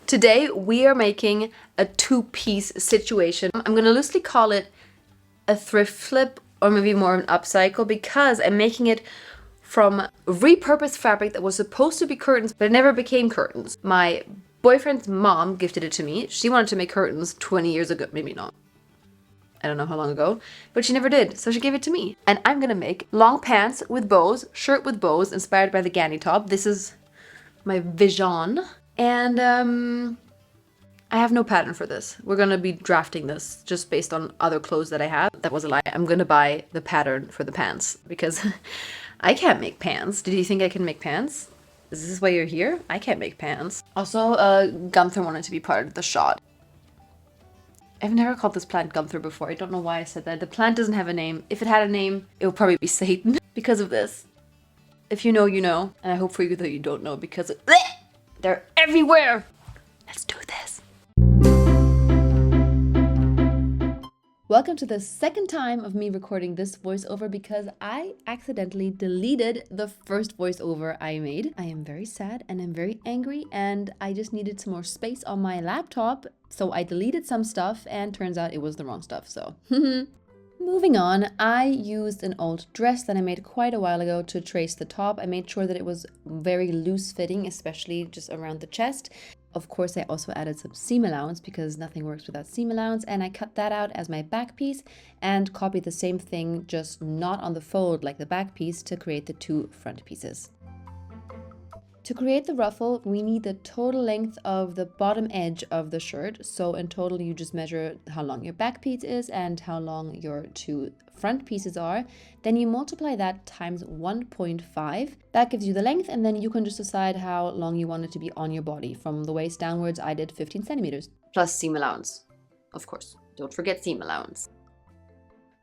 Today we are making a two-piece situation. I'm gonna loosely call it a thrift flip or maybe more of an upcycle because I'm making it from repurposed fabric that was supposed to be curtains but it never became curtains. My boyfriend's mom gifted it to me. She wanted to make curtains 20 years ago, maybe not. I don't know how long ago, but she never did, so she gave it to me. And I'm gonna make long pants with bows, shirt with bows, inspired by the Ganni top. This is my vision. And I have no pattern for this. We're gonna be drafting this just based on other clothes that I have. That was a lie. I'm gonna buy the pattern for the pants because I can't make pants. Did you think I can make pants? Is this why you're here? I can't make pants. Also, Gunther wanted to be part of the shot. I've never called this plant Gunther before. I don't know why I said that. The plant doesn't have a name. If it had a name, it would probably be Satan because of this. If you know, you know. And I hope for you that you don't know because they're everywhere. Let's do this. Welcome to the second time of me recording this voiceover because I accidentally deleted the first voiceover I made. I am very sad and I'm very angry and I just needed some more space on my laptop. So I deleted some stuff and turns out it was the wrong stuff, so. Moving on, I used an old dress that I made quite a while ago to trace the top. I made sure that it was very loose fitting, especially just around the chest. Of course, I also added some seam allowance because nothing works without seam allowance, and I cut that out as my back piece and copied the same thing, just not on the fold like the back piece, to create the two front pieces. To create the ruffle, we need the total length of the bottom edge of the shirt. So in total, you just measure how long your back piece is and how long your two front pieces are. Then you multiply that times 1.5. That gives you the length, and then you can just decide how long you want it to be on your body. From the waist downwards, I did 15 centimeters. Plus seam allowance, of course. Don't forget seam allowance.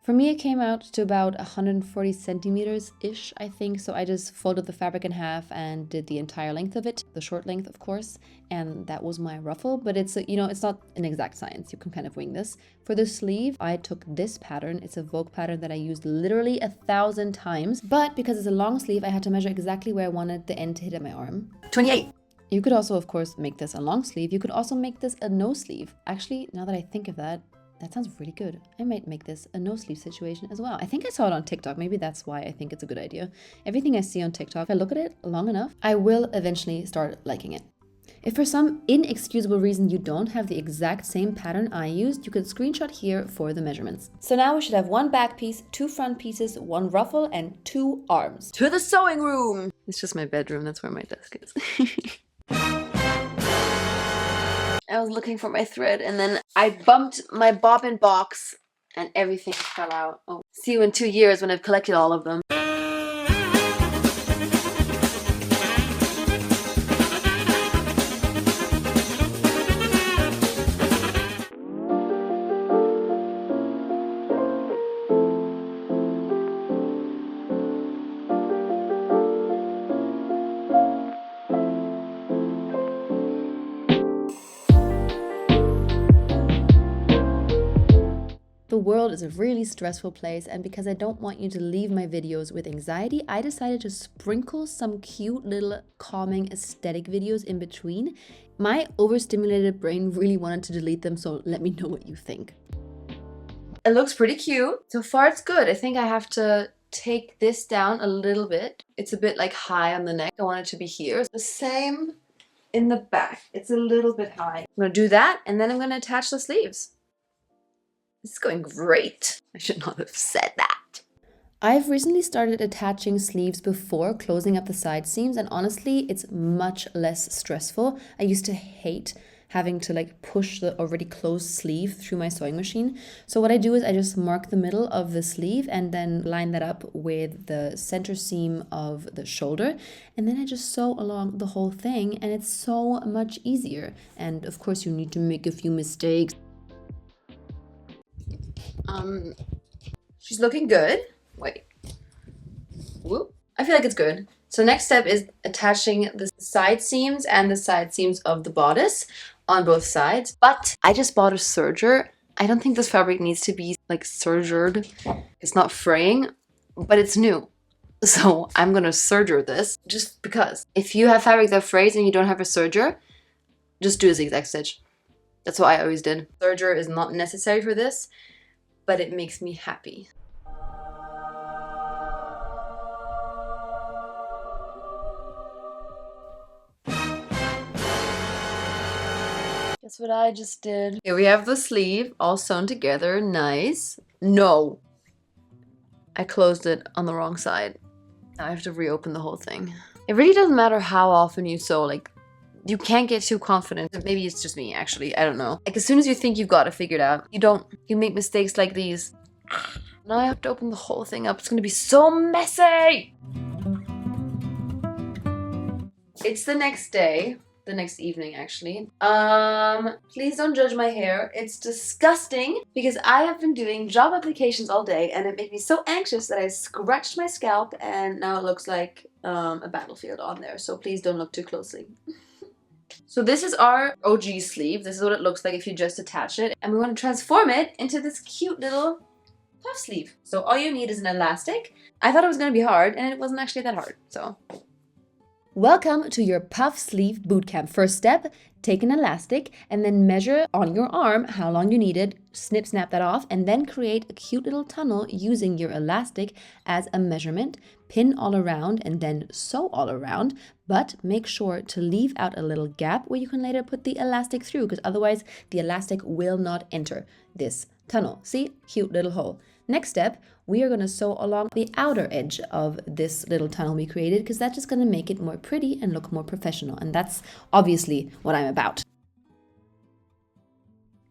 For me, it came out to about 140 centimeters-ish, I think. So I just folded the fabric in half and did the entire length of it, the short length, of course. And that was my ruffle, but it's, it's not an exact science. You can kind of wing this. For the sleeve, I took this pattern. It's a Vogue pattern that I used literally 1,000 times. But because it's a long sleeve, I had to measure exactly where I wanted the end to hit at my arm. 28. You could also, of course, make this a long sleeve. You could also make this a no sleeve. Actually, now that I think of that, that sounds really good. I might make this a no-sleeve situation as well. I think I saw it on TikTok. Maybe that's why I think it's a good idea. Everything I see on TikTok, if I look at it long enough, I will eventually start liking it. If for some inexcusable reason you don't have the exact same pattern I used, you can screenshot here for the measurements. So now we should have one back piece, two front pieces, one ruffle, and two arms. To the sewing room! It's just my bedroom. That's where my desk is. I was looking for my thread and then I bumped my bobbin box and everything fell out. Oh, see you in 2 years when I've collected all of them. The world is a really stressful place, and because I don't want you to leave my videos with anxiety, I decided to sprinkle some cute little calming aesthetic videos in between. My overstimulated brain really wanted to delete them, so let me know what you think. It looks pretty cute. So far it's good. I think I have to take this down a little bit. It's a bit like high on the neck. I want it to be here. The same in the back. It's a little bit high. I'm gonna do that, and then I'm gonna attach the sleeves. This is going great. I should not have said that. I've recently started attaching sleeves before closing up the side seams, and honestly, it's much less stressful. I used to hate having to push the already closed sleeve through my sewing machine. So what I do is I just mark the middle of the sleeve and then line that up with the center seam of the shoulder. And then I just sew along the whole thing, and it's so much easier. And of course, you need to make a few mistakes. She's looking good. Wait. Whoop. I feel like it's good. So next step is attaching the side seams and the side seams of the bodice on both sides. But I just bought a serger. I don't think this fabric needs to be sergered. It's not fraying, but it's new. So I'm gonna serger this just because. If you have fabric that frays and you don't have a serger, just do a zigzag stitch. That's what I always did. Serger is not necessary for this, but it makes me happy. Guess what I just did? Here we have the sleeve all sewn together. Nice. No. I closed it on the wrong side. Now I have to reopen the whole thing. It really doesn't matter how often you sew. Like, you can't get too confident. Maybe it's just me, actually. I don't know. Like, as soon as you think you've got it figured out, you don't. You make mistakes like these. Now I have to open the whole thing up. It's gonna be so messy. It's the next day. The next evening, actually. Please don't judge my hair. It's disgusting because I have been doing job applications all day and it made me so anxious that I scratched my scalp and now it looks like a battlefield on there. So please don't look too closely. So this is our OG sleeve. This is what it looks like if you just attach it. And we want to transform it into this cute little puff sleeve. So all you need is an elastic. I thought it was going to be hard and it wasn't actually that hard. So welcome to your puff sleeve bootcamp. First step, take an elastic and then measure on your arm how long you need it, snip, snap that off, and then create a cute little tunnel using your elastic as a measurement. Pin all around and then sew all around, but make sure to leave out a little gap where you can later put the elastic through, because otherwise the elastic will not enter this tunnel. See? Cute little hole. Next step, we are going to sew along the outer edge of this little tunnel we created because that's just going to make it more pretty and look more professional. And that's obviously what I'm about.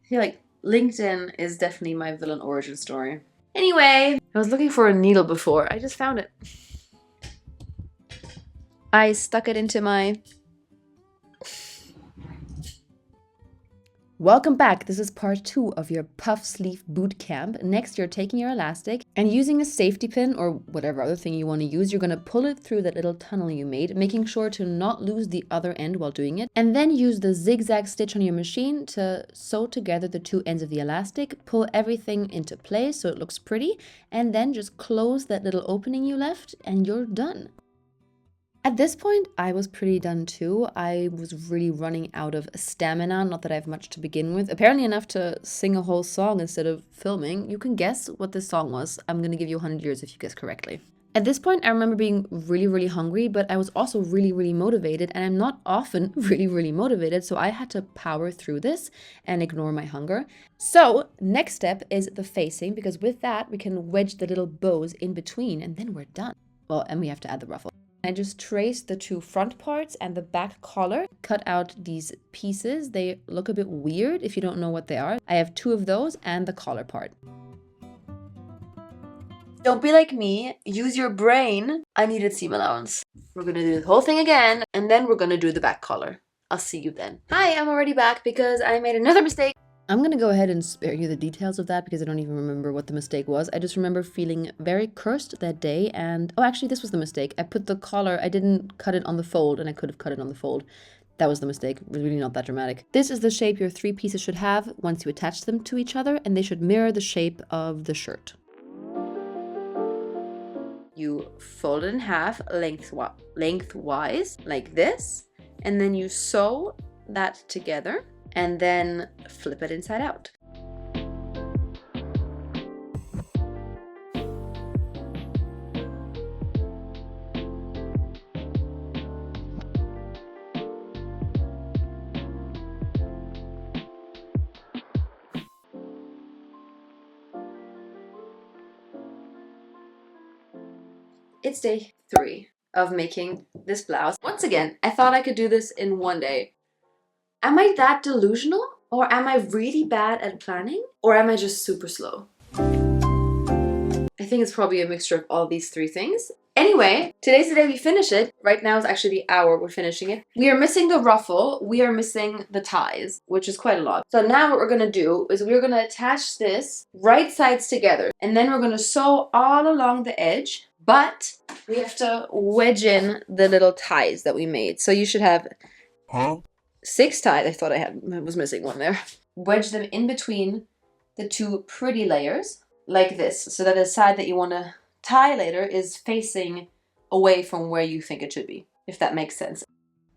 I feel like LinkedIn is definitely my villain origin story. Anyway, I was looking for a needle before. I just found it. I stuck it into my... Welcome back. This is part 2 of your puff sleeve boot camp. Next, you're taking your elastic and using a safety pin or whatever other thing you want to use, you're going to pull it through that little tunnel you made, making sure to not lose the other end while doing it. And then use the zigzag stitch on your machine to sew together the two ends of the elastic, pull everything into place so it looks pretty, and then just close that little opening you left and you're done. At this point, I was pretty done too. I was really running out of stamina, not that I have much to begin with. Apparently enough to sing a whole song instead of filming. You can guess what this song was. I'm gonna give you 100 years if you guess correctly. At this point, I remember being really, really hungry, but I was also really, really motivated, and I'm not often really, really motivated, so I had to power through this and ignore my hunger. So, next step is the facing, because with that, we can wedge the little bows in between, and then we're done. Well, and we have to add the ruffle. I just traced the two front parts and the back collar, cut out these pieces. They look a bit weird if you don't know what they are. I have 2 of those and the collar part. Don't be like me, use your brain. I needed seam allowance. We're gonna do the whole thing again and then we're gonna do the back collar. I'll see you then. Hi, I'm already back because I made another mistake. I'm gonna go ahead and spare you the details of that because I don't even remember what the mistake was. I just remember feeling very cursed that day and... Oh, actually, this was the mistake. I put the collar... I didn't cut it on the fold and I could have cut it on the fold. That was the mistake. It was really not that dramatic. This is the shape your 3 pieces should have once you attach them to each other, and they should mirror the shape of the shirt. You fold it in half lengthwise, like this, and then you sew that together. And then flip it inside out. It's day 3 of making this blouse. Once again, I thought I could do this in one day. Am I that delusional? Or am I really bad at planning? Or am I just super slow? I think it's probably a mixture of all these 3 things. Anyway, today's the day we finish it. Right now is actually the hour we're finishing it. We are missing the ruffle. We are missing the ties, which is quite a lot. So now what we're gonna do is we're gonna attach this right sides together. And then we're gonna sew all along the edge. But we have to wedge in the little ties that we made. So you should have... 6 ties. I thought I was missing one there. Wedge them in between the 2 pretty layers like this, so that the side that you want to tie later is facing away from where you think it should be, if that makes sense.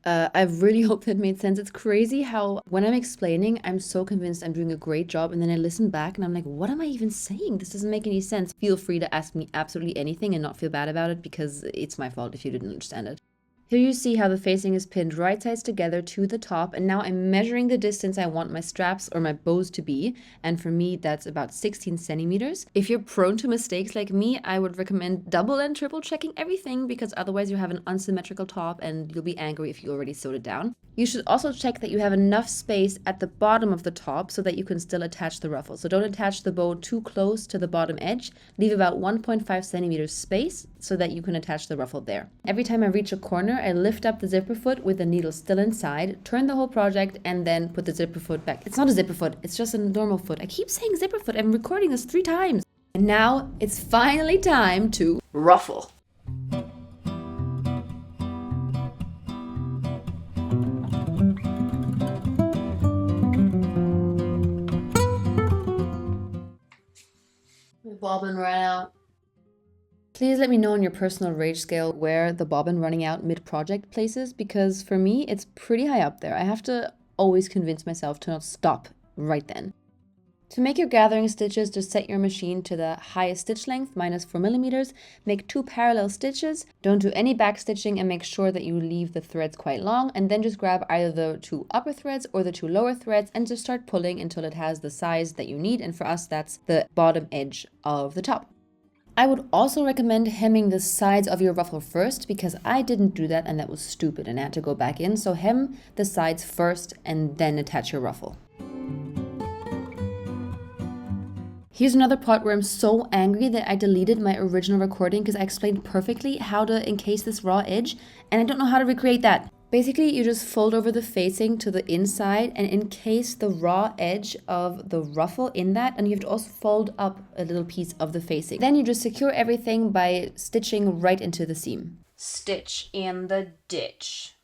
I really hope that made sense. It's crazy how when I'm explaining, I'm so convinced I'm doing a great job, and then I listen back and I'm like, what am I even saying? This doesn't make any sense. Feel free to ask me absolutely anything and not feel bad about it, because it's my fault if you didn't understand it. Here you see how the facing is pinned right sides together to the top, and now I'm measuring the distance I want my straps or my bows to be, and for me that's about 16 centimeters. If you're prone to mistakes like me, I would recommend double and triple checking everything, because otherwise you have an unsymmetrical top and you'll be angry if you already sewed it down. You should also check that you have enough space at the bottom of the top so that you can still attach the ruffle. So don't attach the bow too close to the bottom edge. Leave about 1.5 centimeters space so that you can attach the ruffle there. Every time I reach a corner, I lift up the zipper foot with the needle still inside, turn the whole project, and then put the zipper foot back. It's not a zipper foot, it's just a normal foot. I keep saying zipper foot, I'm recording this 3 times. And now it's finally time to ruffle. Bobbin ran out. Please let me know on your personal rage scale where the bobbin running out mid-project places, because for me it's pretty high up there. I have to always convince myself to not stop right then. To make your gathering stitches, just set your machine to the highest stitch length, minus 4 millimeters. Make 2 parallel stitches. Don't do any back stitching and make sure that you leave the threads quite long, and then just grab either the 2 upper threads or the 2 lower threads and just start pulling until it has the size that you need, and for us that's the bottom edge of the top. I would also recommend hemming the sides of your ruffle first, because I didn't do that and that was stupid and I had to go back in. So hem the sides first and then attach your ruffle. Here's another part where I'm so angry that I deleted my original recording because I explained perfectly how to encase this raw edge and I don't know how to recreate that. Basically, you just fold over the facing to the inside and encase the raw edge of the ruffle in that, and you have to also fold up a little piece of the facing. Then you just secure everything by stitching right into the seam. Stitch in the ditch.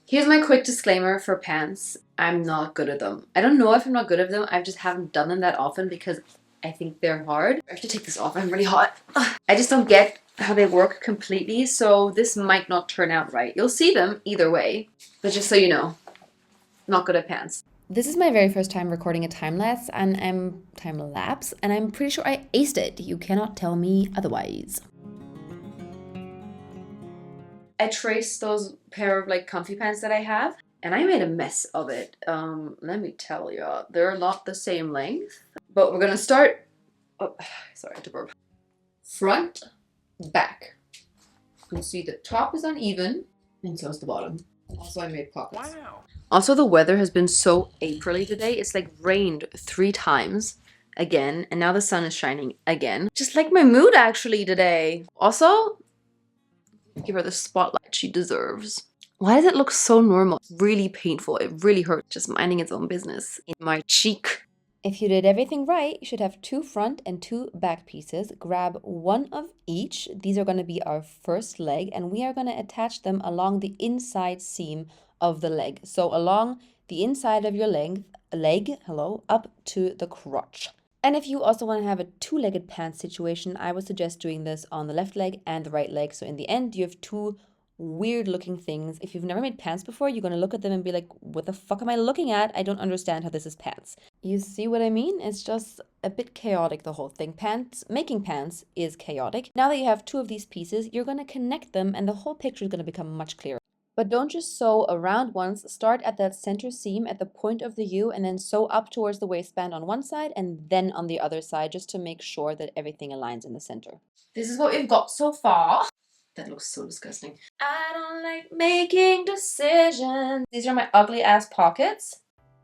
Here's my quick disclaimer for pants. I'm not good at them. I don't know if I'm not good at them. I just haven't done them that often because I think they're hard. I have to take this off. I'm really hot. I just don't get how they work completely, so this might not turn out right. You'll see them either way, but just so you know, not good at pants. This is my very first time recording a time-lapse, and I'm pretty sure I aced it. You cannot tell me otherwise. I traced those pair of like comfy pants that I have, and I made a mess of it. Let me tell you, they're not the same length, but we're gonna start. Oh, sorry, I had to burp. Front, back. You can see the top is uneven, and so is the bottom. Also, I made pockets. Wow. Also, the weather has been so April-y today. It's like rained 3 times again, and now the sun is shining again. Just like my mood actually today. Also, give her the spotlight she deserves. Why does it look so normal? It's really painful. It really hurts just minding its own business in my cheek. If you did everything right, you should have 2 front and 2 back pieces. Grab 1 of each. These are going to be our first leg, and we are going to attach them along the inside seam of the leg. So along the inside of your leg, up to the crotch. And if you also want to have a 2-legged pants situation, I would suggest doing this on the left leg and the right leg. So in the end, you have 2 weird looking things. If you've never made pants before, you're going to look at them and be like, what the fuck am I looking at? I don't understand how this is pants. You see what I mean? It's just a bit chaotic, the whole thing. Making pants is chaotic. Now that you have 2 of these pieces, you're going to connect them and the whole picture is going to become much clearer. But don't just sew around once. Start at that center seam at the point of the U and then sew up towards the waistband on one side and then on the other side, just to make sure that everything aligns in the center. This is what we've got so far. That looks so disgusting. I don't like making decisions. These are my ugly ass pockets.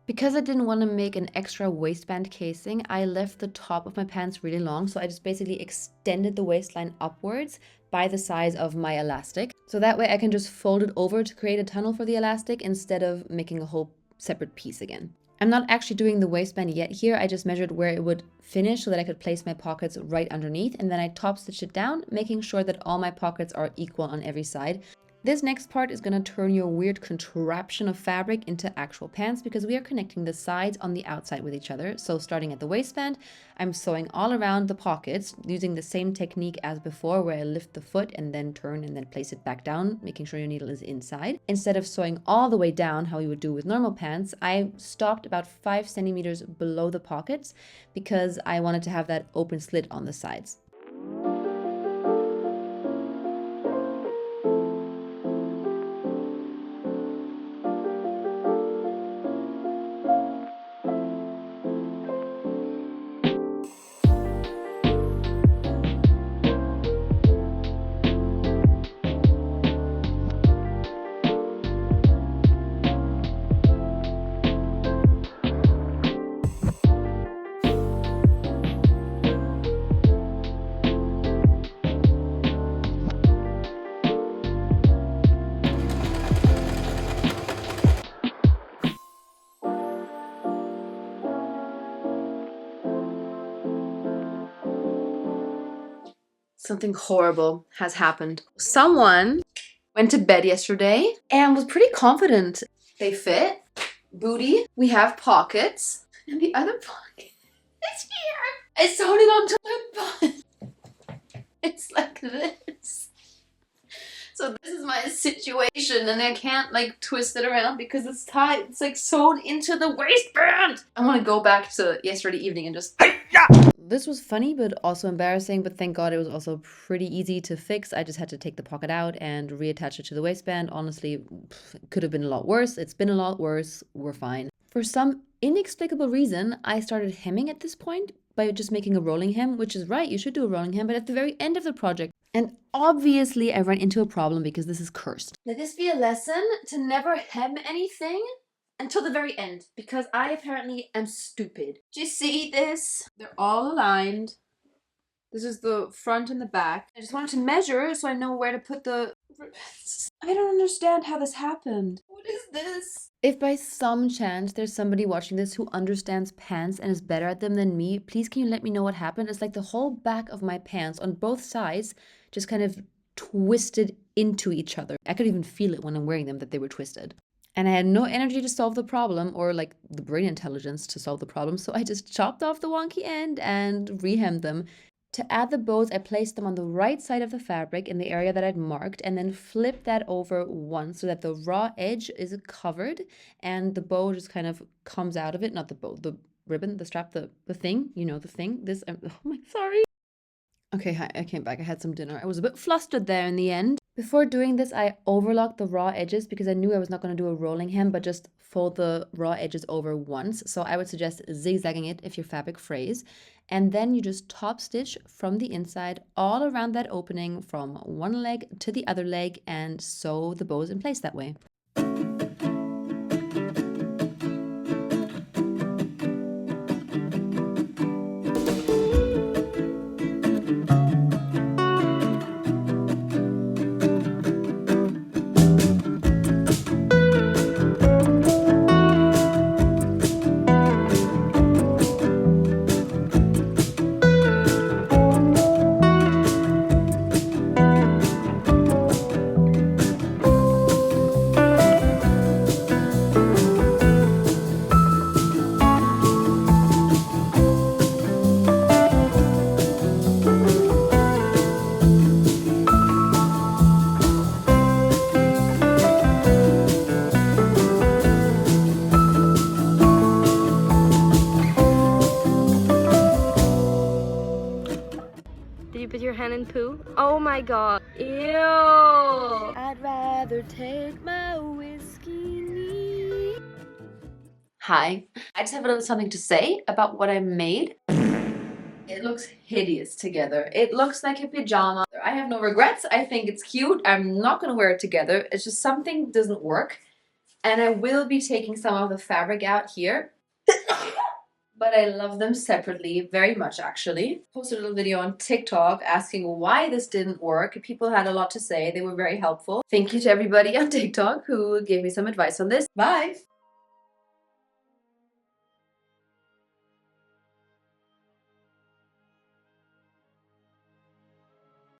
Because I didn't want to make an extra waistband casing, I left the top of my pants really long, so I just basically extended the waistline upwards by the size of my elastic. So that way I can just fold it over to create a tunnel for the elastic instead of making a whole separate piece again. I'm not actually doing the waistband yet here. I just measured where it would finish so that I could place my pockets right underneath, and then I top stitched it down, making sure that all my pockets are equal on every side. This next part is going to turn your weird contraption of fabric into actual pants because we are connecting the sides on the outside with each other. So starting at the waistband, I'm sewing all around the pockets using the same technique as before where I lift the foot and then turn and then place it back down, making sure your needle is inside. Instead of sewing all the way down how you would do with normal pants, I stopped about 5 centimeters below the pockets because I wanted to have that open slit on the sides. Something horrible has happened. Someone went to bed yesterday and was pretty confident. They fit. Booty. We have pockets. And the other pocket is here. I sewed it onto my butt. It's like this. So this is my situation and I can't like twist it around because it's tight. It's like sewn into the waistband. I want to go back to yesterday evening and just... This was funny but also embarrassing, but thank God it was also pretty easy to fix. I just had to take the pocket out and reattach it to the waistband. Honestly, it could have been a lot worse. It's been a lot worse. We're fine. For some inexplicable reason, I started hemming at this point by just making a rolling hem, which is right, you should do a rolling hem, but at the very end of the project. And obviously I ran into a problem because this is cursed. Let this be a lesson to never hem anything until the very end, because I apparently am stupid. Do you see this? They're all aligned. This is the front and the back. I just wanted to measure so I know where to put the... I don't understand how this happened. What is this? If by some chance there's somebody watching this who understands pants and is better at them than me, please can you let me know what happened? It's like the whole back of my pants on both sides just kind of twisted into each other. I could even feel it when I'm wearing them that they were twisted. And I had no energy to solve the problem or like the brain intelligence to solve the problem. So I just chopped off the wonky end and rehemmed them. To add the bows, I placed them on the right side of the fabric in the area that I'd marked and then flipped that over once so that the raw edge is covered and the bow just kind of comes out of it. Not the bow, the ribbon, the strap, the thing, you know, the thing. This, oh my, sorry. Okay, hi, I came back. I had some dinner. I was a bit flustered there in the end. Before doing this, I overlocked the raw edges because I knew I was not going to do a rolling hem, but just fold the raw edges over once. So I would suggest zigzagging it if your fabric frays. And then you just top stitch from the inside all around that opening from one leg to the other leg and sew the bows in place that way. Put your hand in poo? Oh my god. Ew. I'd rather take my whiskey. Hi. I just have a little something to say about what I made. It looks hideous together. It looks like a pajama. I have no regrets. I think it's cute. I'm not going to wear it together. It's just something doesn't work. And I will be taking some of the fabric out here. But I love them separately very much, actually. Posted a little video on TikTok asking why this didn't work. People had a lot to say. They were very helpful. Thank you to everybody on TikTok who gave me some advice on this. Bye!